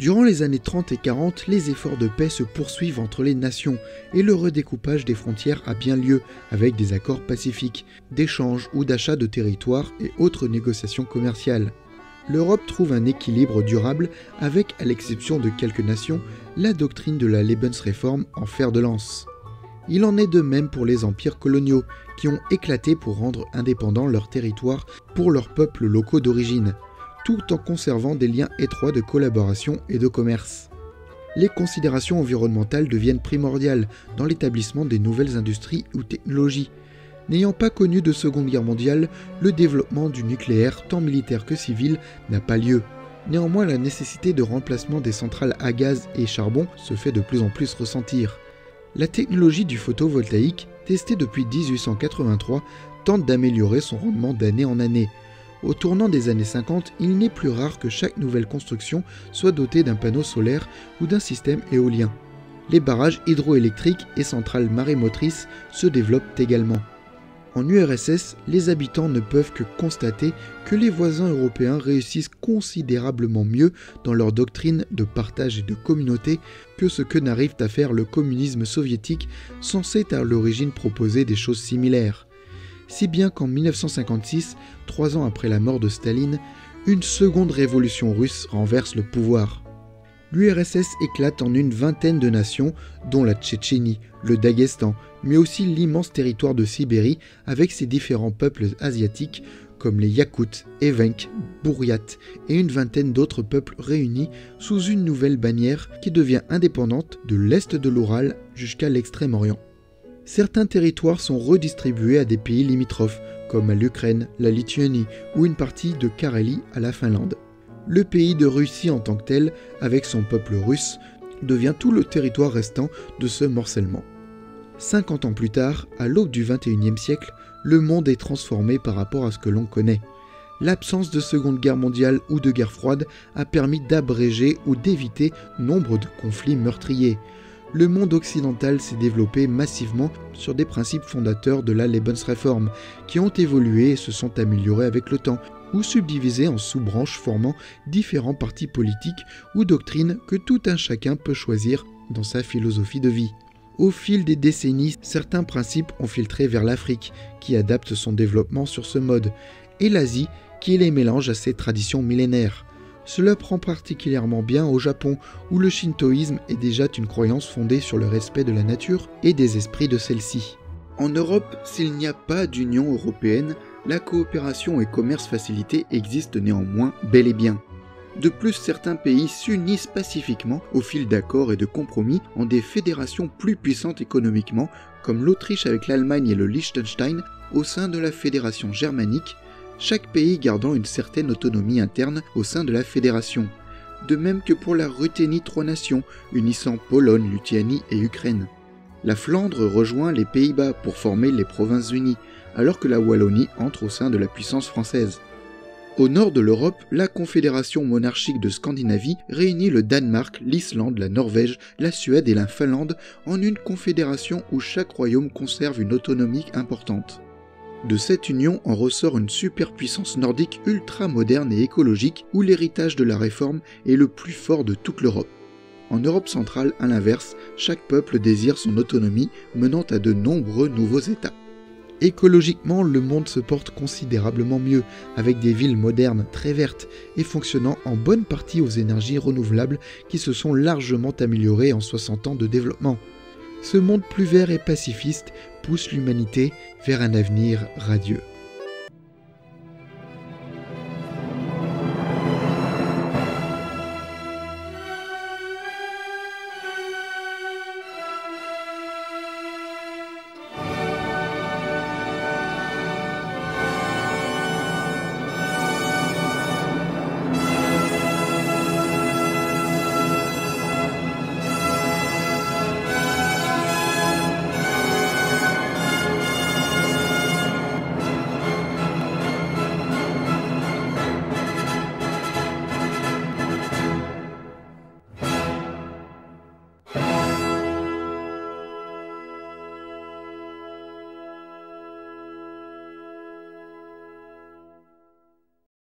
Durant les années 30 et 40, les efforts de paix se poursuivent entre les nations et le redécoupage des frontières a bien lieu avec des accords pacifiques, d'échange ou d'achat de territoires et autres négociations commerciales. L'Europe trouve un équilibre durable avec, à l'exception de quelques nations, la doctrine de la Lebensreform en fer de lance. Il en est de même pour les empires coloniaux, qui ont éclaté pour rendre indépendants leurs territoires pour leurs peuples locaux d'origine, tout en conservant des liens étroits de collaboration et de commerce. Les considérations environnementales deviennent primordiales dans l'établissement des nouvelles industries ou technologies. N'ayant pas connu de Seconde Guerre mondiale, le développement du nucléaire, tant militaire que civil, n'a pas lieu. Néanmoins, la nécessité de remplacement des centrales à gaz et charbon se fait de plus en plus ressentir. La technologie du photovoltaïque, testée depuis 1883, tente d'améliorer son rendement d'année en année. Au tournant des années 50, il n'est plus rare que chaque nouvelle construction soit dotée d'un panneau solaire ou d'un système éolien. Les barrages hydroélectriques et centrales marémotrices se développent également. En URSS, les habitants ne peuvent que constater que les voisins européens réussissent considérablement mieux dans leur doctrine de partage et de communauté que ce que n'arrive à faire le communisme soviétique, censé à l'origine proposer des choses similaires. Si bien qu'en 1956, 3 ans après la mort de Staline, une seconde révolution russe renverse le pouvoir. L'URSS éclate en une vingtaine de nations, dont la Tchétchénie, le Daghestan, mais aussi l'immense territoire de Sibérie avec ses différents peuples asiatiques comme les Yakoutes, Evenks, Bouriates et une vingtaine d'autres peuples réunis sous une nouvelle bannière qui devient indépendante de l'est de l'Oural jusqu'à l'Extrême-Orient. Certains territoires sont redistribués à des pays limitrophes comme à l'Ukraine, la Lituanie ou une partie de Carélie à la Finlande. Le pays de Russie en tant que tel, avec son peuple russe, devient tout le territoire restant de ce morcellement. 50 ans plus tard, à l'aube du XXIe siècle, le monde est transformé par rapport à ce que l'on connaît. L'absence de Seconde Guerre mondiale ou de guerre froide a permis d'abréger ou d'éviter nombre de conflits meurtriers. Le monde occidental s'est développé massivement sur des principes fondateurs de la Lebensreform, qui ont évolué et se sont améliorés avec le temps, ou subdivisés en sous-branches formant différents partis politiques ou doctrines que tout un chacun peut choisir dans sa philosophie de vie. Au fil des décennies, certains principes ont filtré vers l'Afrique, qui adapte son développement sur ce mode, et l'Asie, qui les mélange à ses traditions millénaires. Cela prend particulièrement bien au Japon, où le shintoïsme est déjà une croyance fondée sur le respect de la nature et des esprits de celle-ci. En Europe, s'il n'y a pas d'Union européenne, la coopération et commerce facilité existent néanmoins bel et bien. De plus, certains pays s'unissent pacifiquement au fil d'accords et de compromis en des fédérations plus puissantes économiquement, comme l'Autriche avec l'Allemagne et le Liechtenstein au sein de la fédération germanique, chaque pays gardant une certaine autonomie interne au sein de la fédération. De même que pour la Ruthénie 3 nations, unissant Pologne, Lituanie et Ukraine. La Flandre rejoint les Pays-Bas pour former les Provinces-Unies, alors que la Wallonie entre au sein de la puissance française. Au nord de l'Europe, la Confédération monarchique de Scandinavie réunit le Danemark, l'Islande, la Norvège, la Suède et la Finlande en une confédération où chaque royaume conserve une autonomie importante. De cette union en ressort une superpuissance nordique ultra-moderne et écologique où l'héritage de la réforme est le plus fort de toute l'Europe. En Europe centrale, à l'inverse, chaque peuple désire son autonomie menant à de nombreux nouveaux États. Écologiquement, le monde se porte considérablement mieux, avec des villes modernes très vertes et fonctionnant en bonne partie aux énergies renouvelables qui se sont largement améliorées en 60 ans de développement. Ce monde plus vert et pacifiste pousse l'humanité vers un avenir radieux.